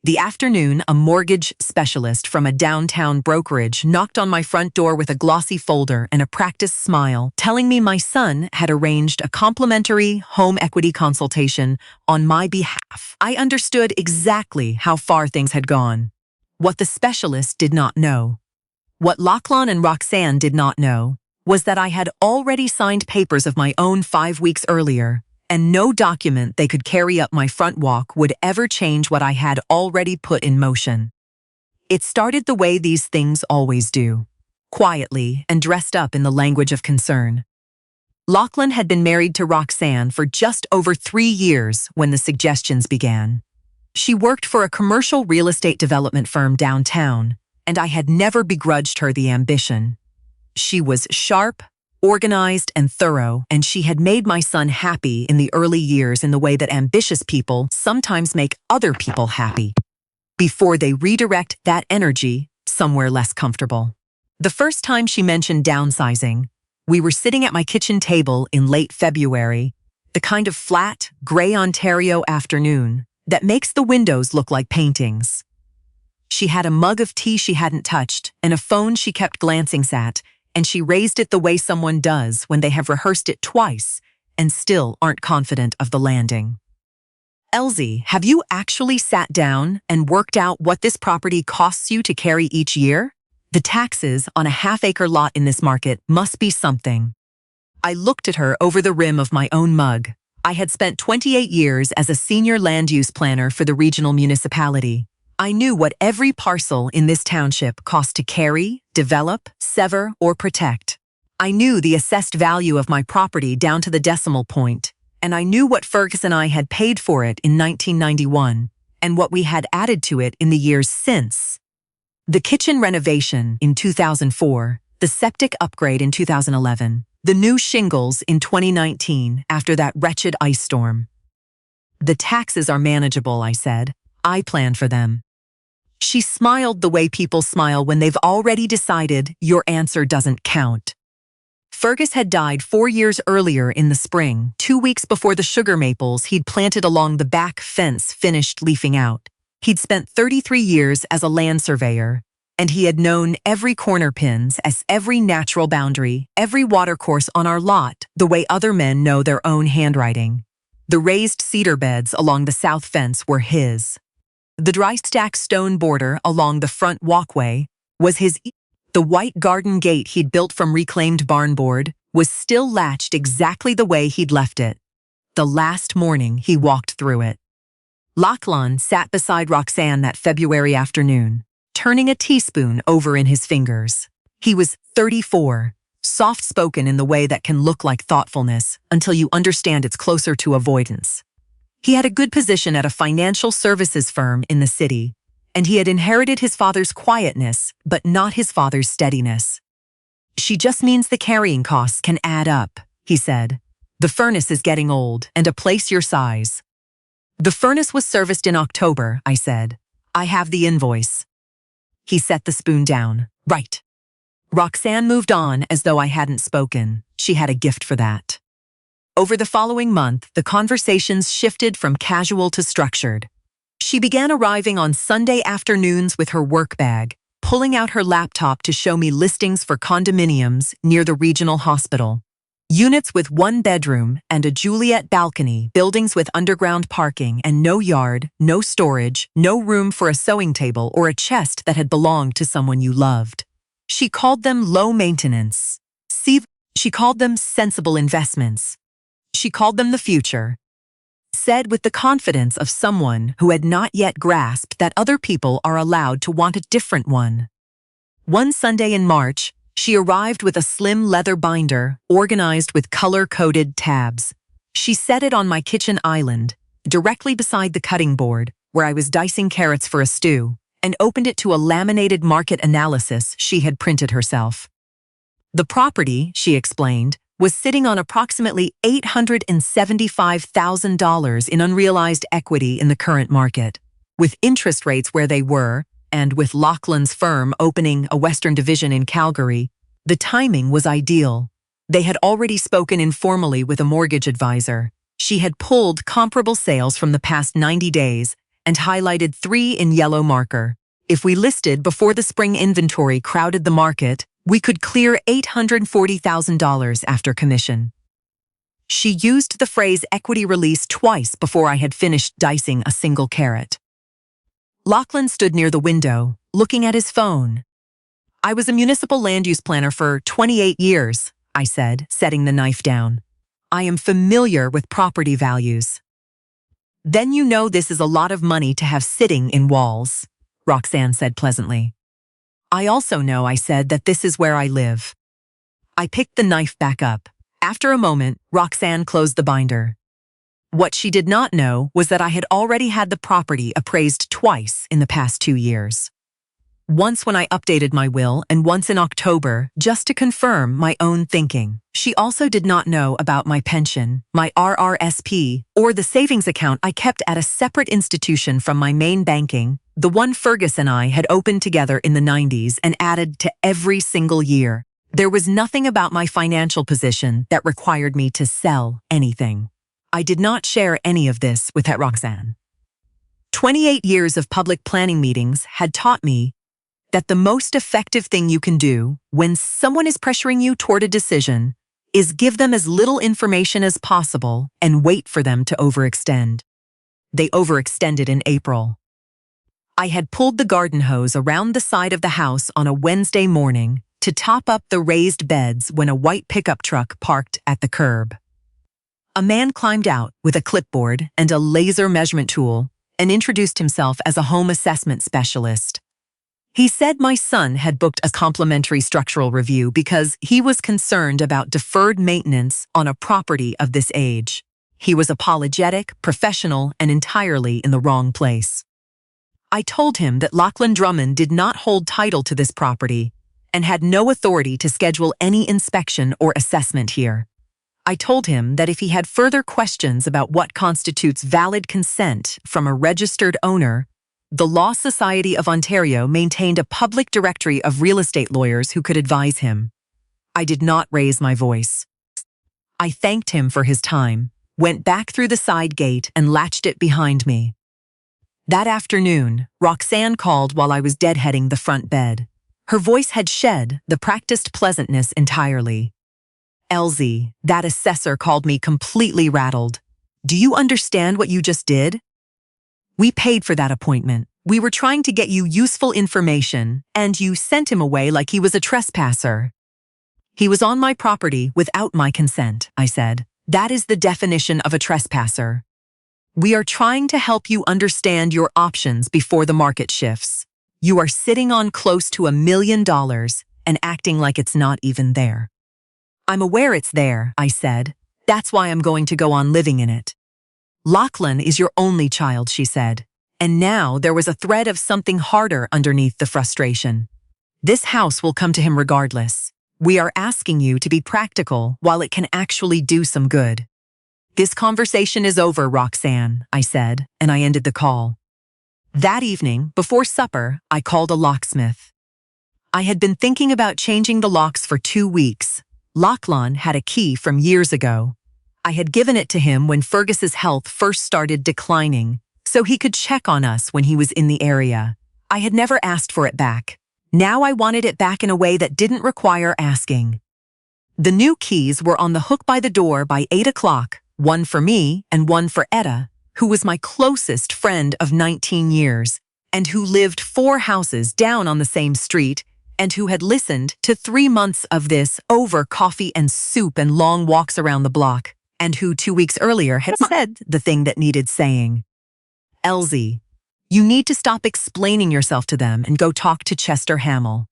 The afternoon, a mortgage specialist from a downtown brokerage knocked on my front door with a glossy folder and a practiced smile, telling me my son had arranged a complimentary home equity consultation on my behalf. I understood exactly how far things had gone. What the specialist did not know, what Lachlan and Roxanne did not know, was that I had already signed papers of my own 5 weeks earlier, and no document they could carry up my front walk would ever change what I had already put in motion. It started the way these things always do, quietly and dressed up in the language of concern. Lachlan had been married to Roxanne for just over 3 years when the suggestions began. She worked for a commercial real estate development firm downtown, and I had never begrudged her the ambition. She was sharp, organized, and thorough, and she had made my son happy in the early years in the way that ambitious people sometimes make other people happy, before they redirect that energy somewhere less comfortable. The first time she mentioned downsizing, we were sitting at my kitchen table in late February, the kind of flat, gray Ontario afternoon that makes the windows look like paintings. She had a mug of tea she hadn't touched and a phone she kept glancing at, and she raised it the way someone does when they have rehearsed it twice and still aren't confident of the landing. "Elsie, have you actually sat down and worked out what this property costs you to carry each year? The taxes on a half-acre lot in this market must be something." I looked at her over the rim of my own mug. I had spent 28 years as a senior land use planner for the regional municipality. I knew what every parcel in this township cost to carry, develop, sever, or protect. I knew the assessed value of my property down to the decimal point, and I knew what Fergus and I had paid for it in 1991, and what we had added to it in the years since. The kitchen renovation in 2004, the septic upgrade in 2011, the new shingles in 2019 after that wretched ice storm. "The taxes are manageable," I said. "I plan for them." She smiled the way people smile when they've already decided your answer doesn't count. Fergus had died 4 years earlier in the spring, 2 weeks before the sugar maples he'd planted along the back fence finished leafing out. He'd spent 33 years as a land surveyor, and he had known every corner pins as every natural boundary, every watercourse on our lot, the way other men know their own handwriting. The raised cedar beds along the south fence were his. The dry stack stone border along the front walkway was his. The white garden gate he'd built from reclaimed barnboard was still latched exactly the way he'd left it, the last morning he walked through it. Lachlan sat beside Roxanne that February afternoon, turning a teaspoon over in his fingers. He was 34, soft-spoken in the way that can look like thoughtfulness until you understand it's closer to avoidance. He had a good position at a financial services firm in the city, and he had inherited his father's quietness, but not his father's steadiness. "She just means the carrying costs can add up," he said. "The furnace is getting old, and a place your size." "The furnace was serviced in October," I said. "I have the invoice." He set the spoon down. "Right." Roxanne moved on as though I hadn't spoken. She had a gift for that. Over the following month, the conversations shifted from casual to structured. She began arriving on Sunday afternoons with her work bag, pulling out her laptop to show me listings for condominiums near the regional hospital. Units with 1 bedroom and a Juliet balcony, buildings with underground parking and no yard, no storage, no room for a sewing table or a chest that had belonged to someone you loved. She called them low maintenance. She called them sensible investments. She called them the future. Said with the confidence of someone who had not yet grasped that other people are allowed to want a different one. One Sunday in March, she arrived with a slim leather binder, organized with color-coded tabs. She set it on my kitchen island, directly beside the cutting board, where I was dicing carrots for a stew, and opened it to a laminated market analysis she had printed herself. The property, she explained, was sitting on approximately $875,000 in unrealized equity in the current market. With interest rates where they were, and with Lachlan's firm opening a Western division in Calgary, the timing was ideal. They had already spoken informally with a mortgage advisor. She had pulled comparable sales from the past 90 days and highlighted 3 in yellow marker. If we listed before the spring inventory crowded the market, we could clear $840,000 after commission. She used the phrase equity release twice before I had finished dicing a single carrot. Lachlan stood near the window, looking at his phone. I was a municipal land use planner for 28 years, I said, setting the knife down. I am familiar with property values. Then you know this is a lot of money to have sitting in walls, Roxanne said pleasantly. I also know, I said, that this is where I live. I picked the knife back up. After a moment, Roxanne closed the binder. What she did not know was that I had already had the property appraised twice in the past 2 years. Once when I updated my will and once in October, just to confirm my own thinking. She also did not know about my pension, my RRSP, or the savings account I kept at a separate institution from my main banking, the one Fergus and I had opened together in the 90s and added to every single year. There was nothing about my financial position that required me to sell anything. I did not share any of this with Roxanne. 28 years of public planning meetings had taught me that the most effective thing you can do when someone is pressuring you toward a decision is give them as little information as possible and wait for them to overextend. They overextended in April. I had pulled the garden hose around the side of the house on a Wednesday morning to top up the raised beds when a white pickup truck parked at the curb. A man climbed out with a clipboard and a laser measurement tool and introduced himself as a home assessment specialist. He said my son had booked a complimentary structural review because he was concerned about deferred maintenance on a property of this age. He was apologetic, professional, and entirely in the wrong place. I told him that Lachlan Drummond did not hold title to this property and had no authority to schedule any inspection or assessment here. I told him that if he had further questions about what constitutes valid consent from a registered owner, the Law Society of Ontario maintained a public directory of real estate lawyers who could advise him. I did not raise my voice. I thanked him for his time, went back through the side gate and latched it behind me. That afternoon, Roxanne called while I was deadheading the front bed. Her voice had shed the practiced pleasantness entirely. Elsie, that assessor called me completely rattled. Do you understand what you just did? We paid for that appointment. We were trying to get you useful information, and you sent him away like he was a trespasser. He was on my property without my consent, I said. That is the definition of a trespasser. We are trying to help you understand your options before the market shifts. You are sitting on close to $1 million and acting like it's not even there. I'm aware it's there, I said. That's why I'm going to go on living in it. Lachlan is your only child, she said. And now there was a thread of something harder underneath the frustration. This house will come to him regardless. We are asking you to be practical while it can actually do some good. This conversation is over, Roxanne, I said, and I ended the call. That evening, before supper, I called a locksmith. I had been thinking about changing the locks for 2 weeks. Lachlan had a key from years ago. I had given it to him when Fergus's health first started declining, so he could check on us when he was in the area. I had never asked for it back. Now I wanted it back in a way that didn't require asking. The new keys were on the hook by the door by 8 o'clock, one for me and one for Etta, who was my closest friend of 19 years, and who lived 4 houses down on the same street, and who had listened to 3 months of this over coffee and soup and long walks around the block, and who 2 weeks earlier had said the thing that needed saying. Elsie, you need to stop explaining yourself to them and go talk to Chester Hamill.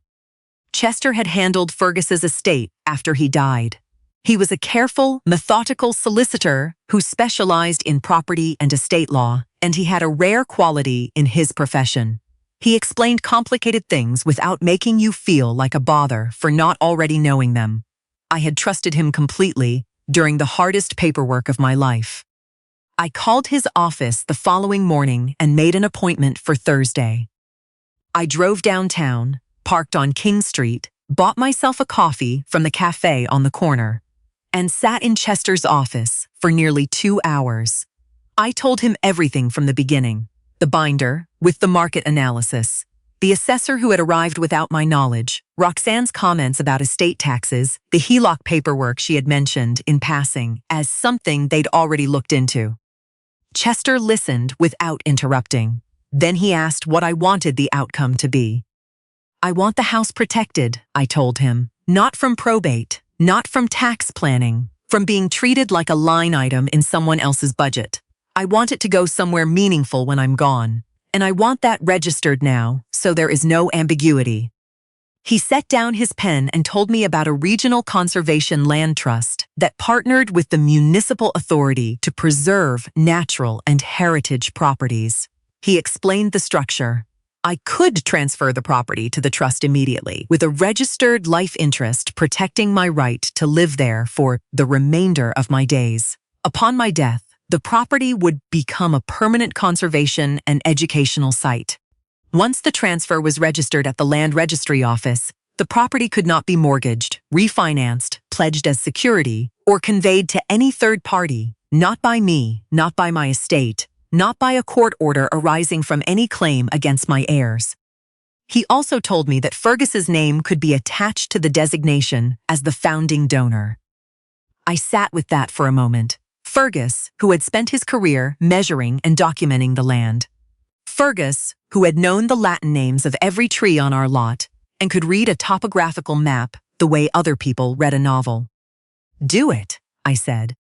Chester had handled Fergus's estate after he died. He was a careful, methodical solicitor who specialized in property and estate law, and he had a rare quality in his profession. He explained complicated things without making you feel like a bother for not already knowing them. I had trusted him completely during the hardest paperwork of my life. I called his office the following morning and made an appointment for Thursday. I drove downtown, parked on King Street, bought myself a coffee from the cafe on the corner, and sat in Chester's office for nearly 2 hours. I told him everything from the beginning. the binder, with the market analysis. The assessor who had arrived without my knowledge, Roxanne's comments about estate taxes, the HELOC paperwork she had mentioned in passing as something they'd already looked into. Chester listened without interrupting. Then he asked what I wanted the outcome to be. I want the house protected, I told him. Not from probate, not from tax planning, from being treated like a line item in someone else's budget. I want it to go somewhere meaningful when I'm gone. And I want that registered now, so there is no ambiguity. He set down his pen and told me about a regional conservation land trust that partnered with the municipal authority to preserve natural and heritage properties. He explained the structure. I could transfer the property to the trust immediately, with a registered life interest protecting my right to live there for the remainder of my days. Upon my death, the property would become a permanent conservation and educational site. Once the transfer was registered at the Land Registry Office, the property could not be mortgaged, refinanced, pledged as security, or conveyed to any third party, not by me, not by my estate, not by a court order arising from any claim against my heirs. He also told me that Fergus's name could be attached to the designation as the founding donor. I sat with that for a moment. Fergus, who had spent his career measuring and documenting the land. Fergus, who had known the Latin names of every tree on our lot and could read a topographical map the way other people read a novel. Do it, I said.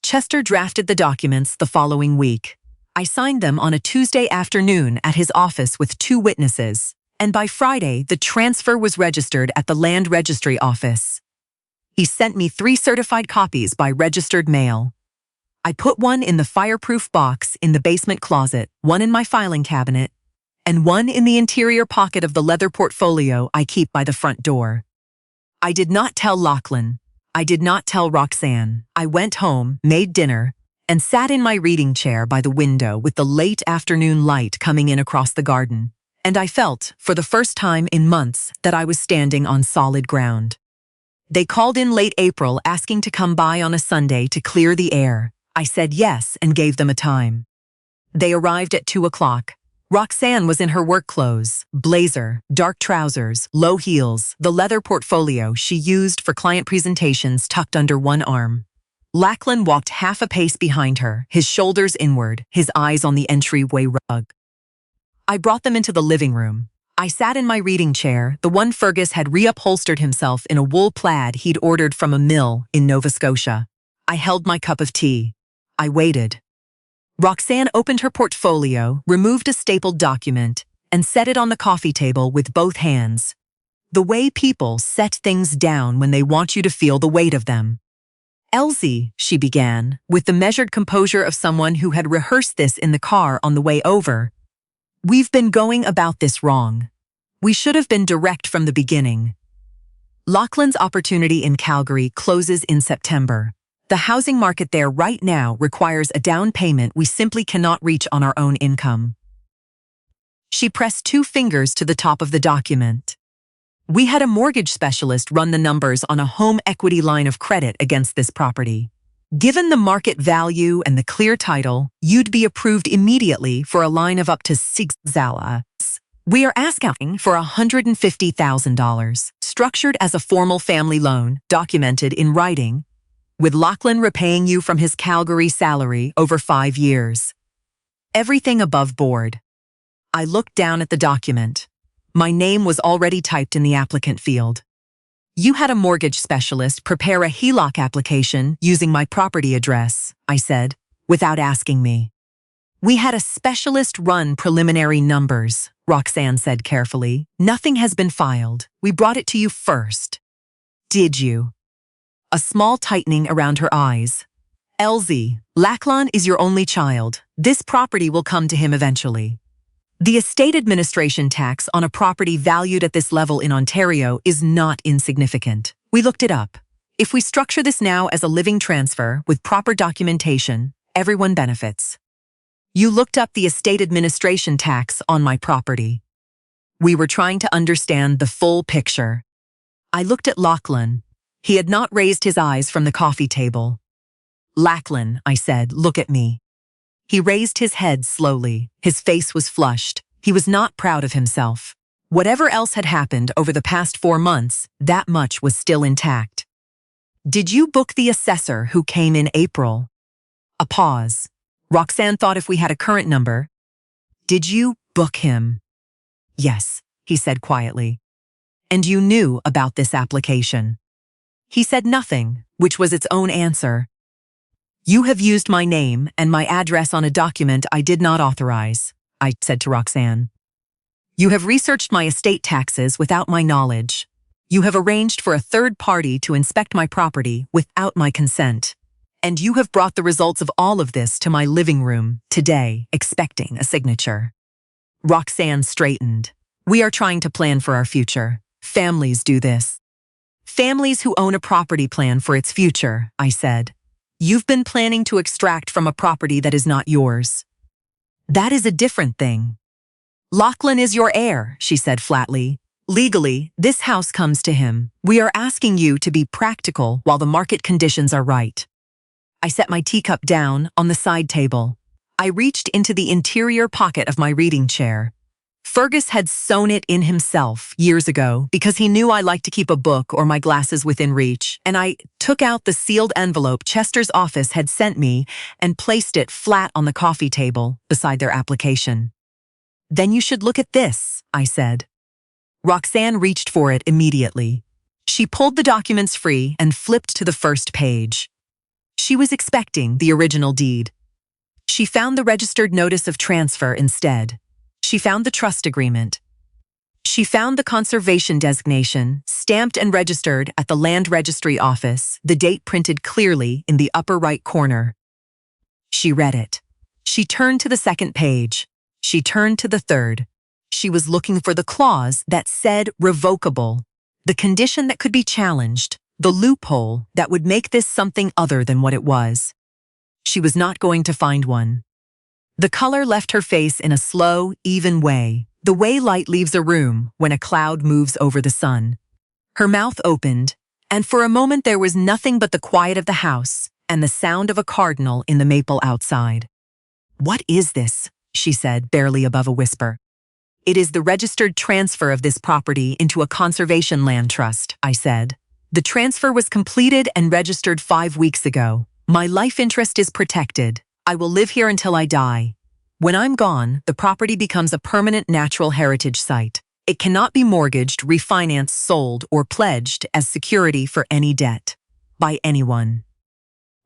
Chester drafted the documents the following week. I signed them on a Tuesday afternoon at his office with 2 witnesses, and by Friday the transfer was registered at the Land Registry Office. He sent me 3 certified copies by registered mail. I put one in the fireproof box in the basement closet, one in my filing cabinet, and one in the interior pocket of the leather portfolio I keep by the front door. I did not tell Lachlan. I did not tell Roxanne. I went home, made dinner, and sat in my reading chair by the window with the late afternoon light coming in across the garden. And I felt, for the first time in months, that I was standing on solid ground. They called in late April asking to come by on a Sunday to clear the air. I said yes and gave them a time. They arrived at 2 o'clock. Roxanne was in her work clothes, blazer, dark trousers, low heels, the leather portfolio she used for client presentations tucked under one arm. Lachlan walked half a pace behind her, his shoulders inward, his eyes on the entryway rug. I brought them into the living room. I sat in my reading chair, the one Fergus had reupholstered himself in a wool plaid he'd ordered from a mill in Nova Scotia. I held my cup of tea. I waited. Roxanne opened her portfolio, removed a stapled document, and set it on the coffee table with both hands. The way people set things down when they want you to feel the weight of them. Elsie, she began, with the measured composure of someone who had rehearsed this in the car on the way over. We've been going about this wrong. We should have been direct from the beginning. Lachlan's opportunity in Calgary closes in September. The housing market there right now requires a down payment we simply cannot reach on our own income. She pressed 2 fingers to the top of the document. We had a mortgage specialist run the numbers on a home equity line of credit against this property. Given the market value and the clear title, you'd be approved immediately for a line of up to $6,000. We are asking for $150,000, structured as a formal family loan, documented in writing, with Lachlan repaying you from his Calgary salary over 5 years. Everything above board. I looked down at the document. My name was already typed in the applicant field. You had a mortgage specialist prepare a HELOC application using my property address, I said, without asking me. We had a specialist run preliminary numbers, Roxanne said carefully. Nothing has been filed. We brought it to you first. Did you? A small tightening around her eyes. Elsie, Lachlan is your only child. This property will come to him eventually. The estate administration tax on a property valued at this level in Ontario is not insignificant. We looked it up. If we structure this now as a living transfer with proper documentation, everyone benefits. You looked up the estate administration tax on my property. We were trying to understand the full picture. I looked at Lachlan. He had not raised his eyes from the coffee table. Lachlan, I said, look at me. He raised his head slowly. His face was flushed. He was not proud of himself. Whatever else had happened over the past 4 months, that much was still intact. Did you book the assessor who came in April? A pause. Roxanne thought if we had a current number. Did you book him? Yes, he said quietly. And you knew about this application. He said nothing, which was its own answer. You have used my name and my address on a document I did not authorize, I said to Roxanne. You have researched my estate taxes without my knowledge. You have arranged for a third party to inspect my property without my consent. And you have brought the results of all of this to my living room today, expecting a signature. Roxanne straightened. We are trying to plan for our future. Families do this. Families who own a property plan for its future, I said. You've been planning to extract from a property that is not yours. That is a different thing. Lachlan is your heir, she said flatly. Legally, this house comes to him. We are asking you to be practical while the market conditions are right. I set my teacup down on the side table. I reached into the interior pocket of my reading chair. Fergus had sewn it in himself years ago because he knew I liked to keep a book or my glasses within reach, and I took out the sealed envelope Chester's office had sent me and placed it flat on the coffee table beside their application. Then you should look at this, I said. Roxanne reached for it immediately. She pulled the documents free and flipped to the first page. She was expecting the original deed. She found the registered notice of transfer instead. She found the trust agreement. She found the conservation designation, stamped and registered at the Land Registry office, the date printed clearly in the upper right corner. She read it. She turned to the second page. She turned to the third. She was looking for the clause that said revocable, the condition that could be challenged, the loophole that would make this something other than what it was. She was not going to find one. The color left her face in a slow, even way, the way light leaves a room when a cloud moves over the sun. Her mouth opened, and for a moment there was nothing but the quiet of the house and the sound of a cardinal in the maple outside. What is this? She said, barely above a whisper. It is the registered transfer of this property into a conservation land trust, I said. The transfer was completed and registered 5 weeks ago. My life interest is protected. I will live here until I die. When I'm gone, the property becomes a permanent natural heritage site. It cannot be mortgaged, refinanced, sold, or pledged as security for any debt. By anyone.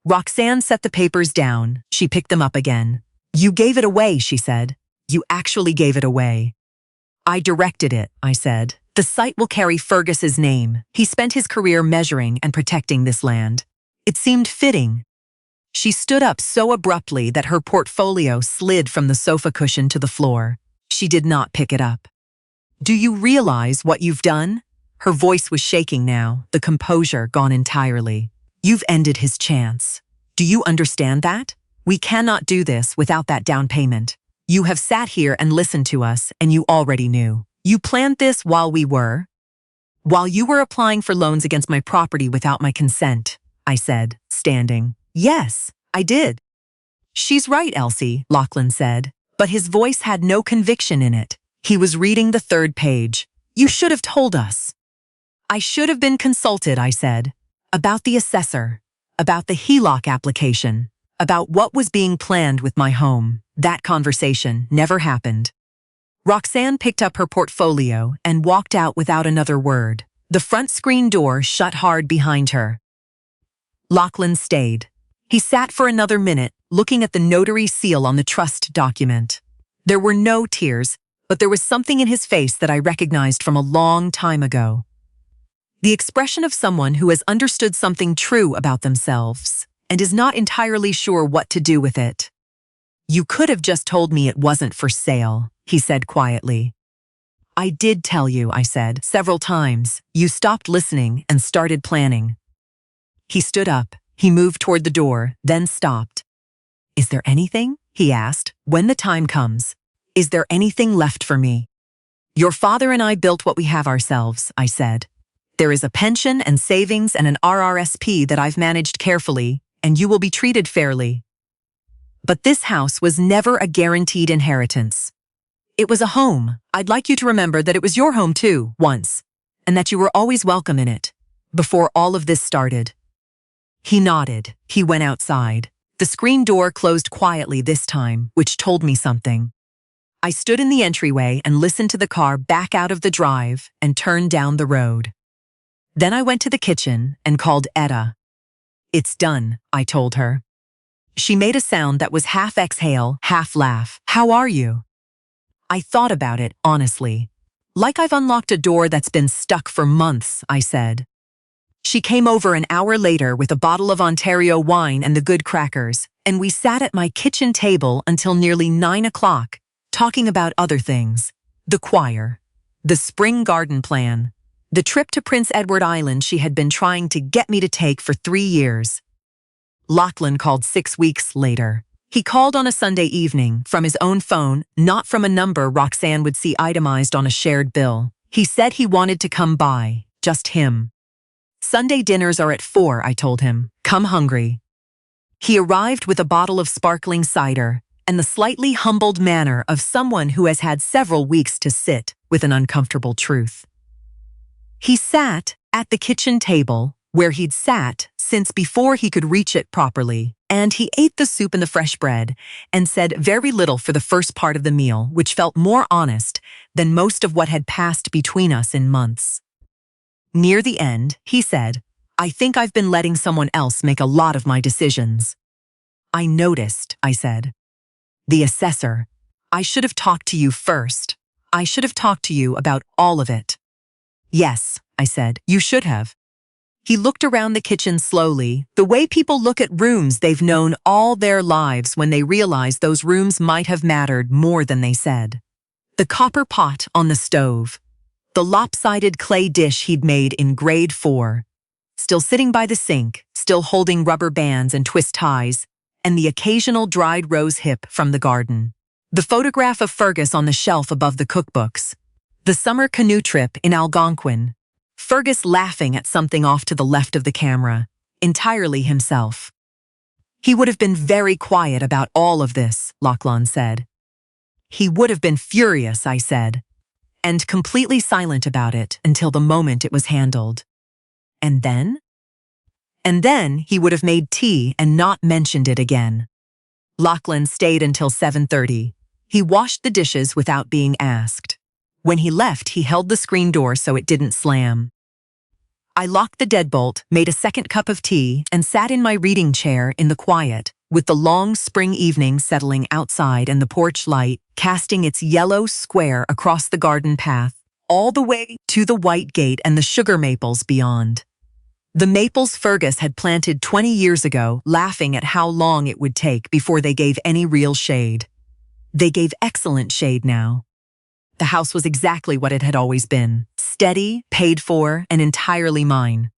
Roxanne set the papers down. She picked them up again. You gave it away, she said. You actually gave it away. I directed it, I said. The site will carry Fergus's name. He spent his career measuring and protecting this land. It seemed fitting. She stood up so abruptly that her portfolio slid from the sofa cushion to the floor. She did not pick it up. Do you realize what you've done? Her voice was shaking now, the composure gone entirely. You've ended his chance. Do you understand that? We cannot do this without that down payment. You have sat here and listened to us, and you already knew. You planned this while you were applying for loans against my property without my consent, I said, standing. Yes, I did. She's right, Elsie, Lachlan said, but his voice had no conviction in it. He was reading the third page. You should have told us. I should have been consulted, I said, about the assessor, about the HELOC application, about what was being planned with my home. That conversation never happened. Roxanne picked up her portfolio and walked out without another word. The front screen door shut hard behind her. Lachlan stayed. He sat for another minute, looking at the notary seal on the trust document. There were no tears, but there was something in his face that I recognized from a long time ago. The expression of someone who has understood something true about themselves and is not entirely sure what to do with it. You could have just told me it wasn't for sale, he said quietly. I did tell you, I said, several times. You stopped listening and started planning. He stood up. He moved toward the door, then stopped. Is there anything? He asked. When the time comes, is there anything left for me? Your father and I built what we have ourselves, I said. There is a pension and savings and an RRSP that I've managed carefully, and you will be treated fairly. But this house was never a guaranteed inheritance. It was a home. I'd like you to remember that it was your home too, once, and that you were always welcome in it, before all of this started. He nodded. He went outside. The screen door closed quietly this time, which told me something. I stood in the entryway and listened to the car back out of the drive and turn down the road. Then I went to the kitchen and called Etta. "It's done," I told her. She made a sound that was half exhale, half laugh. "How are you?" I thought about it, honestly. "Like I've unlocked a door that's been stuck for months," I said. She came over an hour later with a bottle of Ontario wine and the good crackers, and we sat at my kitchen table until nearly 9 o'clock, talking about other things. The choir, the spring garden plan, the trip to Prince Edward Island she had been trying to get me to take for 3 years. Lachlan called 6 weeks later. He called on a Sunday evening, from his own phone, not from a number Roxanne would see itemized on a shared bill. He said he wanted to come by, just him. "Sunday dinners are at 4, I told him. "Come hungry." He arrived with a bottle of sparkling cider and the slightly humbled manner of someone who has had several weeks to sit with an uncomfortable truth. He sat at the kitchen table, where he'd sat since before he could reach it properly, and he ate the soup and the fresh bread and said very little for the first part of the meal, which felt more honest than most of what had passed between us in months. Near the end, he said, "I think I've been letting someone else make a lot of my decisions." "I noticed," I said. "The assessor. I should have talked to you first. I should have talked to you about all of it." "Yes," I said, "you should have." He looked around the kitchen slowly, the way people look at rooms they've known all their lives when they realize those rooms might have mattered more than they said. The copper pot on the stove, the lopsided clay dish he'd made in grade 4, still sitting by the sink, still holding rubber bands and twist ties, and the occasional dried rose hip from the garden. The photograph of Fergus on the shelf above the cookbooks. The summer canoe trip in Algonquin. Fergus laughing at something off to the left of the camera, entirely himself. "He would have been very quiet about all of this," Lachlan said. "He would have been furious," I said, "and completely silent about it until the moment it was handled. And then? And then he would have made tea and not mentioned it again." Lachlan stayed until 7:30. He washed the dishes without being asked. When he left, he held the screen door so it didn't slam. I locked the deadbolt, made a second cup of tea, and sat in my reading chair in the quiet, with the long spring evening settling outside and the porch light casting its yellow square across the garden path, all the way to the white gate and the sugar maples beyond. The maples Fergus had planted 20 years ago, laughing at how long it would take before they gave any real shade. They gave excellent shade now. The house was exactly what it had always been, steady, paid for, and entirely mine.